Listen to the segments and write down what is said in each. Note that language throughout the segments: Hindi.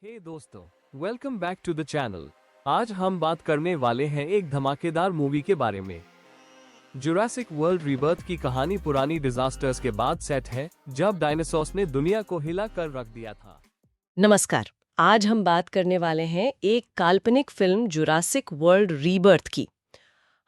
हे दोस्तों, welcome back to the channel. आज हम बात करने वाले हैं एक धमाकेदार मूवी के बारे में। जुरासिक वर्ल्ड रीबर्थ की कहानी पुरानी डिजास्टर्स के बाद सेट है, जब डायनासोर्स ने दुनिया को हिला कर रख दिया था। नमस्कार। आज हम बात करने वाले हैं एक काल्पनिक फिल्म जुरासिक वर्ल्ड रीबर्थ की।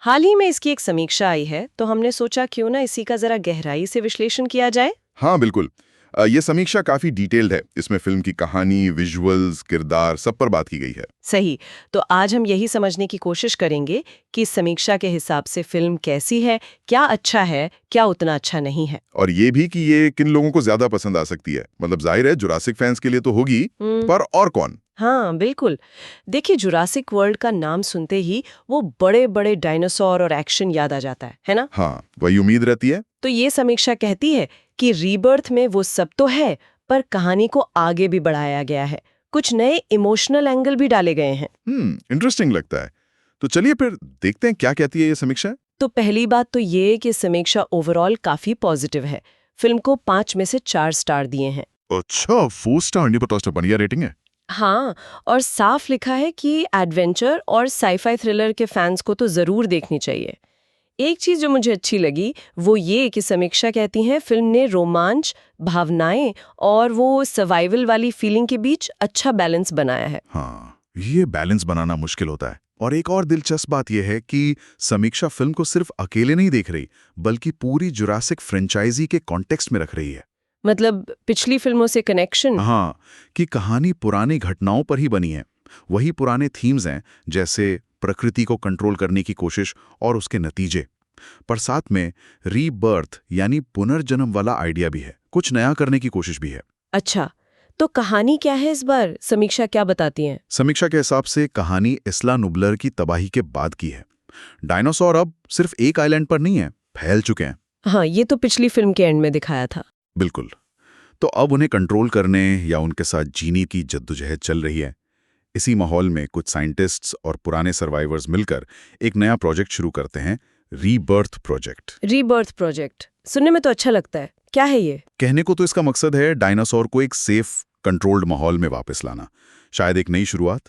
हाल ही में इसकी एक समीक्षा आई है, तो हमने सोचा क्यों ना इसी का जरा गहराई से विश्लेषण किया जाए। हाँ बिल्कुल। ये समीक्षा काफी डिटेल्ड है। इसमें फिल्म की कहानी, विजुअल्स, किरदार सब पर बात की गई है। सही। तो आज हम यही समझने की कोशिश करेंगे कि इस समीक्षा के हिसाब से फिल्म कैसी है, क्या अच्छा है, क्या उतना अच्छा नहीं है। और ये भी कि ये किन लोगों को ज्यादा पसंद आ सकती है। मतलब जाहिर है जुरासिक फैंस के लिए तो होगी, पर और कौन। हाँ बिल्कुल। देखिए, जुरासिक वर्ल्ड का नाम सुनते ही वो बड़े बड़े डायनासोर और एक्शन याद आ जाता है ना? हाँ, वही उम्मीद रहती है। तो ये समीक्षा कहती है कि रीबर्थ में वो सब तो है, पर कहानी को आगे भी बढ़ाया गया है, कुछ नए इमोशनल एंगल भी डाले गए हैं। इंटरेस्टिंग लगता है। तो चलिए फिर देखते हैं क्या कहती है ये समीक्षा। तो पहली बात तो ये कि समीक्षा ओवरऑल काफी पॉजिटिव है। फिल्म को 5 में से 4 स्टार दिए हैं। अच्छा, 4 स्टार नहीं, पता बढ़िया रेटिंग है। हाँ, और साफ लिखा है कि एडवेंचर और साईफाई थ्रिलर के फैंस को तो जरूर देखनी चाहिए। एक चीज जो मुझे अच्छी लगी वो ये कि समीक्षा कहती है फिल्म ने रोमांच, भावनाएं और वो सर्वाइवल वाली फीलिंग के बीच अच्छा बैलेंस बनाया है। हाँ, ये बैलेंस बनाना मुश्किल होता है। और एक और दिलचस्प बात यह है कि समीक्षा फिल्म को सिर्फ अकेले नहीं देख रही, बल्कि पूरी जुरासिक फ्रेंचाइजी के कॉन्टेक्स्ट में रख रही है। मतलब पिछली फिल्मों से कनेक्शन। हाँ, कि कहानी पुरानी घटनाओं पर ही बनी है। वही पुराने थीम्स हैं, जैसे प्रकृति को कंट्रोल करने की कोशिश और उसके नतीजे। पर साथ में रीबर्थ यानी पुनर्जन्म वाला आइडिया भी है, कुछ नया करने की कोशिश भी है। अच्छा, तो कहानी क्या है इस बार? समीक्षा क्या बताती है? समीक्षा के हिसाब से कहानी इस्ला नुबलर की तबाही के बाद की है। डायनासोर अब सिर्फ एक आइलैंड पर नहीं है, फैल चुके हैं। हाँ, ये तो पिछली फिल्म के एंड में दिखाया था। बिल्कुल। तो अब उन्हें कंट्रोल करने या उनके साथ जीने की जद्दोजहद चल रही है। इसी माहौल में कुछ साइंटिस्ट्स और पुराने सर्वाइवर्स मिलकर एक नया प्रोजेक्ट शुरू करते हैं, रीबर्थ प्रोजेक्ट। रीबर्थ प्रोजेक्ट सुनने में तो अच्छा लगता है। क्या है ये? कहने को तो इसका मकसद है डायनासोर को एक सेफ, कंट्रोल्ड माहौल में वापस लाना। शायद एक नई शुरुआत।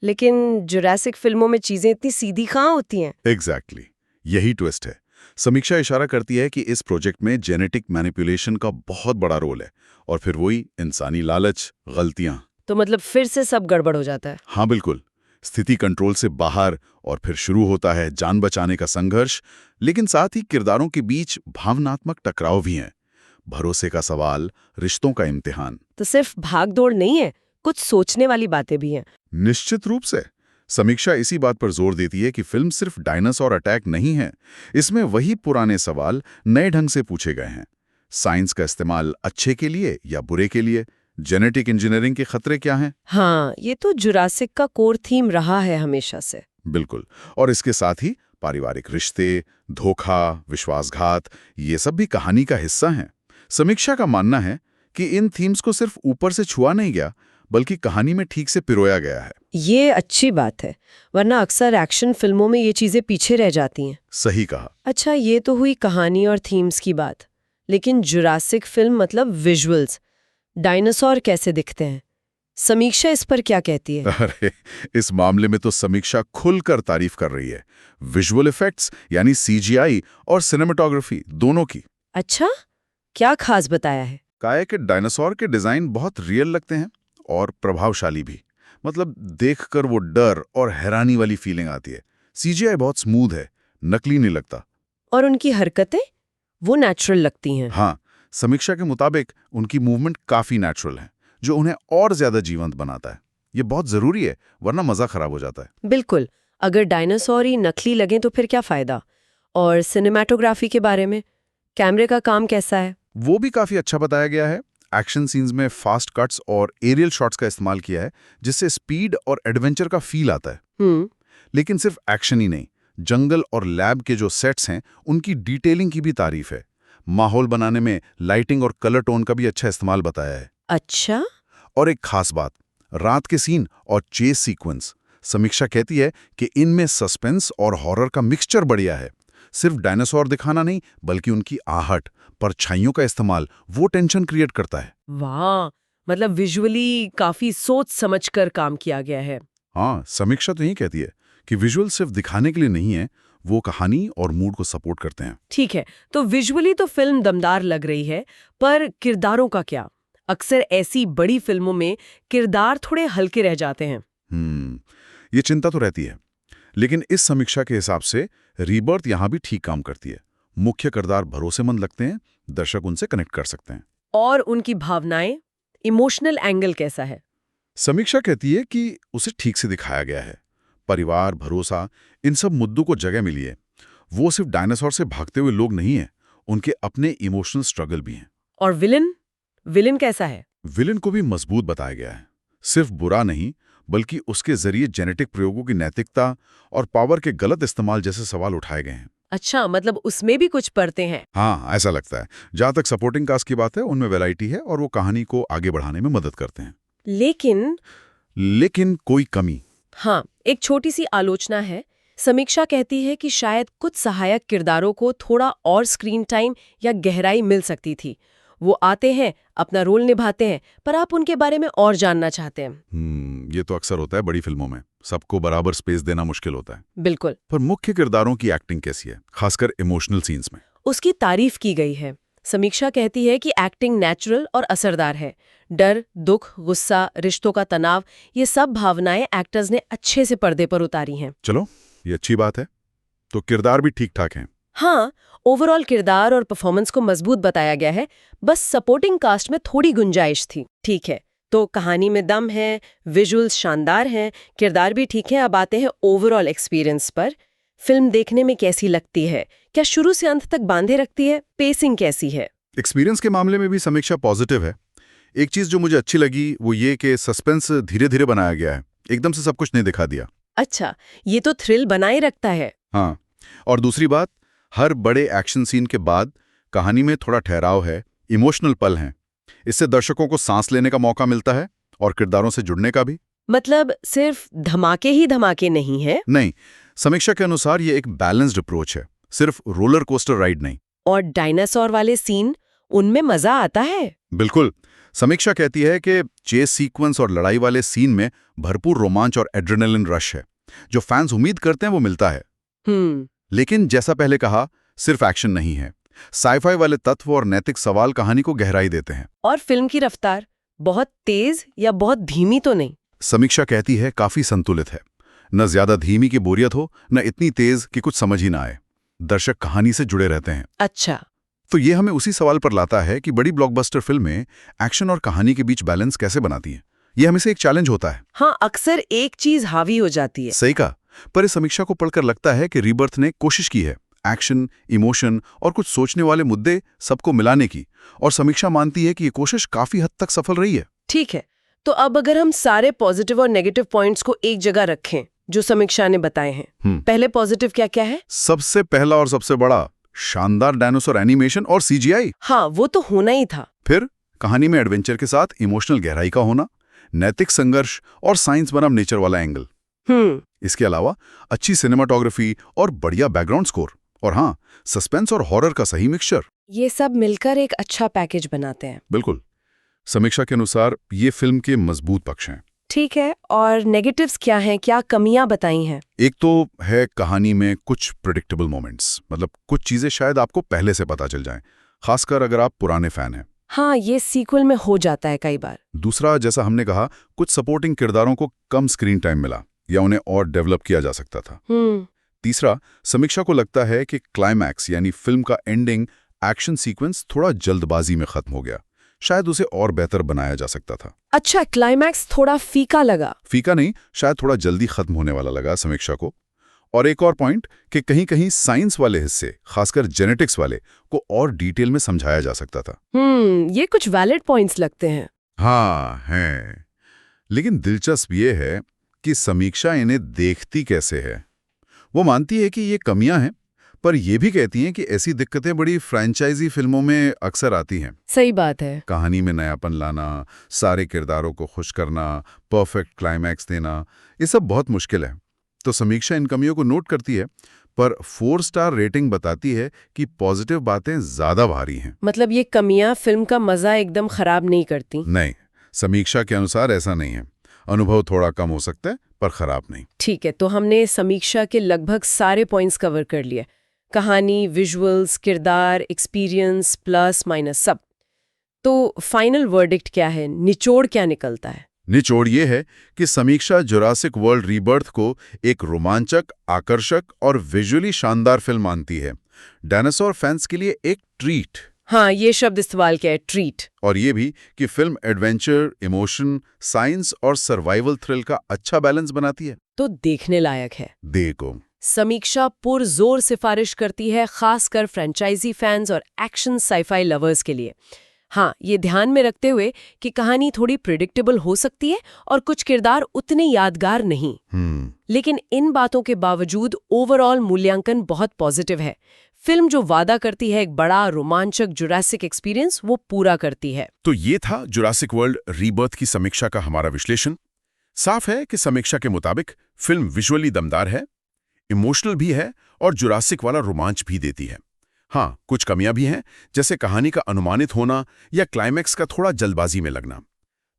लेकिन जुरासिक फिल्मों में चीजें इतनी सीधी कहाँ होती हैं? एग्जैक्टली, यही ट्विस्ट है। समीक्षा इशारा करती है कि इस प्रोजेक्ट में जेनेटिक मैनिपुलेशन का बहुत बड़ा रोल है, और फिर वही इंसानी लालच, गलतियां। तो मतलब फिर से सब गड़बड़ हो जाता है। हाँ बिल्कुल, स्थिति कंट्रोल से बाहर, और फिर शुरू होता है जान बचाने का संघर्ष। लेकिन साथ ही किरदारों के बीच भावनात्मक टकराव भी हैं, भरोसे का सवाल, रिश्तों का इम्तिहान। तो सिर्फ भागदौड़ नहीं है, कुछ सोचने वाली बातें भी हैं। निश्चित रूप से। समीक्षा इसी बात पर जोर देती है कि फिल्म सिर्फ डायनासोर अटैक नहीं है, इसमें वही पुराने सवाल नए ढंग से पूछे गए हैं। साइंस का इस्तेमाल अच्छे के लिए या बुरे के लिए? जेनेटिक इंजीनियरिंग के खतरे क्या हैं? हाँ, ये तो जुरासिक का कोर थीम रहा है हमेशा से। बिल्कुल। और इसके साथ ही पारिवारिक रिश्ते, धोखा, विश्वासघात, ये सब भी कहानी का हिस्सा हैं। समीक्षा का मानना है कि इन थीम्स को सिर्फ ऊपर से छुआ नहीं गया, बल्कि कहानी में ठीक से पिरोया गया है। ये अच्छी बात है, वरना अक्सर एक्शन फिल्मों में ये चीजें पीछे रह जाती हैं। सही कहा। अच्छा, ये तो हुई कहानी और थीम्स की बात, लेकिन जुरासिक फिल्म मतलब विजुअल्स, डायनासोर कैसे दिखते हैं? समीक्षा इस पर क्या कहती है? अरे, इस मामले में तो समीक्षा खुलकर तारीफ कर रही है। विजुअल इफेक्ट्स यानी सीजीआई और सिनेमेटोग्राफी दोनों की। अच्छा, क्या खास बताया है? काया के डायनासोर के डिजाइन बहुत रियल लगते हैं और प्रभावशाली भी। मतलब देखकर वो डर और हैरानी वाली फीलिंग आती है। सीजीआई बहुत स्मूथ है, नकली नहीं लगता। और उनकी हरकतें वो नेचुरल लगती हैं। हाँ, समीक्षा के मुताबिक उनकी मूवमेंट काफी नेचुरल है, जो उन्हें और ज्यादा जीवंत बनाता है। ये बहुत जरूरी है, वरना मजा खराब हो जाता है। बिल्कुल, अगर डायनासोर ही नकली लगे तो फिर क्या फायदा? और सिनेमैटोग्राफी के बारे में, कैमरे का काम कैसा है? वो भी काफी अच्छा बताया गया है। एक्शन सीन्स में फास्ट कट्स और एरियल शॉट्स का इस्तेमाल किया है, जिससे स्पीड और एडवेंचर का फील आता है। लेकिन सिर्फ एक्शन ही नहीं, जंगल और लैब के जो सेट्स हैं, उनकी डिटेलिंग की भी तारीफ है। माहौल बनाने में लाइटिंग और कलर टोन का भी अच्छा इस्तेमाल बताया है। अच्छा। और एक खास बात, रात के सीन और चेस सीक्वेंस। समीक्षा कहती है कि इनमें सस्पेंस और हॉरर का मिक्सचर बढ़िया है। सिर्फ डायनासोर दिखाना नहीं, बल्कि उनकी आहट, परछाइयों का इस्तेमाल वो टेंशन क्रिएट करता है। वाह, मतलब विजुअली काफी सोच समझकर काम किया गया है। हाँ, समीक्षा तो यही कहती है कि विजुअल सिर्फ दिखाने के लिए नहीं है, वो कहानी और मूड को सपोर्ट करते हैं। ठीक है, तो विजुअली तो फिल्म दमदार लग रही है, पर किरदारों का क्या? अक्सर ऐसी बड़ी फिल्मों में किरदार थोड़े हल्के रह जाते हैं। ये चिंता तो रहती है, लेकिन इस समीक्षा के हिसाब से रीबर्थ यहाँ भी ठीक काम करती है। मुख्य किरदार भरोसेमंद लगते हैं, दर्शक उनसे कनेक्ट कर सकते हैं। और उनकी भावनाएं, इमोशनल एंगल कैसा है? समीक्षा कहती है कि उसे ठीक से दिखाया गया है। परिवार, भरोसा, इन सब मुद्दों को जगह मिली है। वो सिर्फ डायनासोर से भागते हुए लोग नहीं हैं, उनके अपने इमोशनल स्ट्रगल भी हैं। और विलन कैसा है? विलन को भी मजबूत बताया गया है। सिर्फ बुरा नहीं, बल्कि उसके जरिए जेनेटिक प्रयोगों की नैतिकता और पावर के गलत इस्तेमाल जैसे सवाल उठाए गए हैं। अच्छा, मतलब उसमें भी कुछ परतें हैं। हाँ, ऐसा लगता है। जहां तक सपोर्टिंग कास्ट की बात है, उनमें वैरायटी है और वो कहानी को आगे बढ़ाने में मदद करते हैं। लेकिन कोई कमी। हाँ, एक छोटी सी आलोचना है। समीक्षा कहती है कि शायद कुछ सहायक किरदारों को थोड़ा और स्क्रीन टाइम या गहराई मिल सकती थी। वो आते हैं, अपना रोल निभाते हैं, पर आप उनके बारे में और जानना चाहते हैं। ये तो अक्सर होता है बड़ी फिल्मों में, सबको बराबर स्पेस देना मुश्किल होता है। बिल्कुल। पर मुख्य किरदारों की एक्टिंग कैसी है, खासकर इमोशनल सीन्स में? उसकी तारीफ की गई है। समीक्षा कहती है कि एक्टिंग नेचुरल और असरदार है। डर, दुख, गुस्सा, रिश्तों का तनाव, ये सब भावनाएं एक्टर्स ने अच्छे से पर्दे पर उतारी हैं। चलो, ये अच्छी बात है। तो किरदार भी ठीक ठाक हैं। हाँ, ओवरऑल किरदार और परफॉर्मेंस को मजबूत बताया गया है। बस सपोर्टिंग कास्ट में थोड़ी गुंजाइश थी। ठीक है, तो कहानी में दम है, विजुअल्स शानदार हैं, किरदार भी ठीक है। अब आते हैं ओवरऑल एक्सपीरियंस पर। फिल्म देखने में कैसी लगती है? क्या शुरू से अंत तक बांधे रखती है? पेसिंग कैसी है? एक्सपीरियंस के मामले में भी समीक्षा पॉजिटिव है। एक चीज जो मुझे अच्छी लगी वो ये कि सस्पेंस धीरे धीरे बनाया गया है, एकदम से सब कुछ नहीं दिखा दिया। अच्छा, ये तो थ्रिल बनाए रखता है। हाँ, और दूसरी बात, हर बड़े एक्शन सीन के बाद कहानी में थोड़ा ठहराव है, इमोशनल पल हैं। इससे दर्शकों को सांस लेने का मौका मिलता है और किरदारों से जुड़ने का भी। मतलब सिर्फ धमाके ही धमाके नहीं है? नहीं, समीक्षा के अनुसार ये एक बैलेंस्ड अप्रोच है, सिर्फ रोलर कोस्टर राइड नहीं। और डायनासोर वाले सीन, उनमें मजा आता है? बिल्कुल। समीक्षा कहती है कि चेस सीक्वेंस और लड़ाई वाले सीन में भरपूर रोमांच और एड्रेनलिन रश है। जो फैंस उम्मीद करते हैं वो मिलता है। लेकिन जैसा पहले कहा, सिर्फ एक्शन नहीं है। साइफाई वाले तत्व और नैतिक सवाल कहानी को गहराई देते हैं। और फिल्म की रफ्तार बहुत तेज या बहुत धीमी तो नहीं? समीक्षा कहती है काफी संतुलित है। न ज्यादा धीमी की बोरियत हो, न इतनी तेज कि कुछ समझ ही ना आए। दर्शक कहानी से जुड़े रहते हैं। अच्छा, तो ये हमें उसी सवाल पर लाता है कि बड़ी ब्लॉकबस्टर फिल्में एक्शन और कहानी के बीच बैलेंस कैसे बनाती हैं। ये हमें से एक चैलेंज होता है। हाँ, अक्सर एक चीज हावी हो जाती है। सही कहा। पर इस समीक्षा को पढ़कर लगता है कि रीबर्थ ने कोशिश की है एक्शन, इमोशन और कुछ सोचने वाले मुद्दे सबको मिलाने की, और समीक्षा मानती है कि ये कोशिश काफी हद तक सफल रही है। ठीक है, तो अब अगर हम सारे पॉजिटिव और नेगेटिव पॉइंट्स को एक जगह रखें जो समीक्षा ने बताए हैं, पहले पॉजिटिव क्या क्या है? सबसे पहला और सबसे बड़ा, शानदार डायनासोर एनिमेशन और सीजीआई। हाँ, वो तो होना ही था। फिर कहानी में एडवेंचर के साथ इमोशनल गहराई का होना, नैतिक संघर्ष और साइंस बनाम नेचर वाला एंगल। इसके अलावा अच्छी सिनेमाटोग्राफी और बढ़िया बैकग्राउंड स्कोर, और हाँ, सस्पेंस और हॉरर का सही मिक्सचर। ये सब मिलकर एक अच्छा पैकेज बनाते हैं। बिल्कुल। समीक्षा के अनुसार ये फिल्म के मजबूत पक्ष हैं। ठीक है, और नेगेटिव्स क्या हैं? क्या कमियां बताई हैं? एक तो है कहानी में कुछ प्रेडिक्टेबल मोमेंट्स, मतलब कुछ चीजें शायद आपको पहले से पता चल जाएं, खासकर अगर आप पुराने फैन हैं। हाँ, ये सीक्वल में हो जाता है कई बार। दूसरा, जैसा हमने कहा, कुछ सपोर्टिंग किरदारों को कम स्क्रीन टाइम मिला या उन्हें और डेवलप किया जा सकता था। तीसरा, समीक्षा को लगता है कि क्लाइमैक्स यानी फिल्म का एंडिंग एक्शन सीक्वेंस थोड़ा जल्दबाजी में खत्म हो गया, शायद उसे और बेहतर बनाया जा सकता था। अच्छा, क्लाइमैक्स थोड़ा फीका लगा? फीका नहीं, शायद थोड़ा जल्दी खत्म होने वाला लगा समीक्षा को। और एक और पॉइंट कि कहीं-कहीं साइंस वाले हिस्से, खासकर जेनेटिक्स वाले, को और डिटेल में समझाया जा सकता था। ये कुछ वैलिड पॉइंट्स लगते हैं। हाँ, हैं। लेकिन दिलचस्प ये है कि समीक्षा इन्हें देखती कैसे है। वो मानती है कि ये कमियां हैं, पर ये भी कहती हैं कि ऐसी दिक्कतें बड़ी फ्रेंचाइजी फिल्मों में अक्सर आती हैं। सही बात है। कहानी में नयापन लाना, सारे किरदारों को खुश करना, परफेक्ट क्लाइमैक्स देना, ये सब बहुत मुश्किल है। तो समीक्षा इन कमियों को नोट करती है, पर 4 स्टार रेटिंग बताती है कि पॉजिटिव बातें ज्यादा भारी हैं। मतलब ये कमियां फिल्म का मजा एकदम खराब नहीं करती? नहीं, समीक्षा के अनुसार ऐसा नहीं है। अनुभव थोड़ा कम हो सकता है पर खराब नहीं। ठीक है, तो हमने समीक्षा के लगभग सारे पॉइंट्स कवर कर लिए। कहानी, विजुअल्स, किरदार, एक्सपीरियंस, प्लस माइनस सब। तो फाइनल वर्डिक्ट क्या है, निचोड़ क्या निकलता है? निचोड़ ये है कि समीक्षा जुरासिक वर्ल्ड रीबर्थ को एक रोमांचक, आकर्षक और विजुअली शानदार फिल्म मानती है। डायनासोर फैंस के लिए एक ट्रीट। हाँ, ये शब्द इस्तेमाल किया है, ट्रीट। और ये भी कि फिल्म एडवेंचर, इमोशन, साइंस और सर्वाइवल थ्रिल का अच्छा बैलेंस बनाती है। तो देखने लायक है। देखो, समीक्षा पुरजोर सिफारिश करती है, खासकर फ्रेंचाइजी फैंस और एक्शन साईफाई लवर्स के लिए। हाँ, ये ध्यान में रखते हुए कि कहानी थोड़ी प्रिडिक्टेबल हो सकती है और कुछ किरदार उतने यादगार नहीं। लेकिन इन बातों के बावजूद ओवरऑल मूल्यांकन बहुत पॉजिटिव है। फिल्म जो वादा करती है एक बड़ा रोमांचक जुरासिक एक्सपीरियंस, वो पूरा करती है। तो ये था जुरासिक वर्ल्ड रीबर्थ की समीक्षा का हमारा विश्लेषण। साफ है कि समीक्षा के मुताबिक फिल्म विजुअली दमदार है, इमोशनल भी है और जुरासिक वाला रोमांच भी देती है। हाँ, कुछ कमियां भी हैं, जैसे कहानी का अनुमानित होना या क्लाइमैक्स का थोड़ा जल्दबाजी में लगना,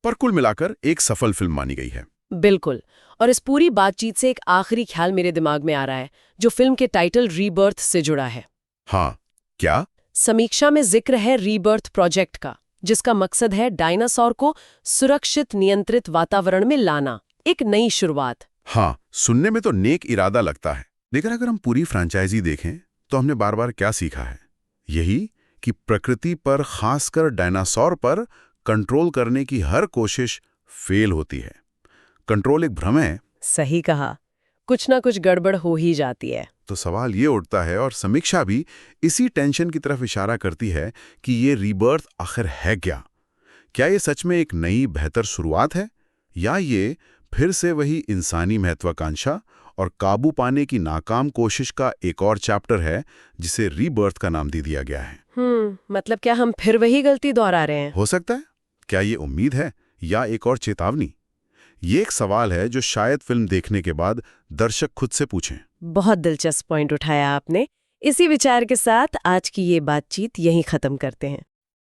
पर कुल मिलाकर एक सफल फिल्म मानी गई है। बिल्कुल। और इस पूरी बातचीत से एक आखिरी ख्याल मेरे दिमाग में आ रहा है, जो फिल्म के टाइटल रीबर्थ से जुड़ा है। हाँ, क्या? समीक्षा में जिक्र है रीबर्थ प्रोजेक्ट का, जिसका मकसद है डायनासोर को सुरक्षित, नियंत्रित वातावरण में लाना, एक नई शुरुआत। हाँ, सुनने में तो नेक इरादा लगता है, लेकिन अगर हम पूरी फ्रेंचाइजी देखें तो हमने बार बार क्या सीखा है? यही कि प्रकृति पर, खासकर डायनासोर पर कंट्रोल करने की हर कोशिश फेल होती है। कंट्रोल एक भ्रम है। सही कहा, कुछ ना कुछ गड़बड़ हो ही जाती है। तो सवाल ये उठता है, और समीक्षा भी इसी टेंशन की तरफ इशारा करती है कि ये रीबर्थ आखिर है क्या? क्या ये सच में एक नई, बेहतर शुरुआत है, या ये फिर से वही इंसानी महत्वाकांक्षा और काबू पाने की नाकाम कोशिश का एक और चैप्टर है, जिसे रीबर्थ का नाम दे दिया गया है? मतलब क्या हम फिर वही गलती दोहरा रहे हैं? हो सकता है। क्या ये उम्मीद है या एक और चेतावनी? ये एक सवाल है जो शायद फिल्म देखने के बाद दर्शक खुद से पूछें। बहुत दिलचस्प पॉइंट उठाया आपने। इसी विचार के साथ आज की ये बातचीत यहीं खत्म करते हैं।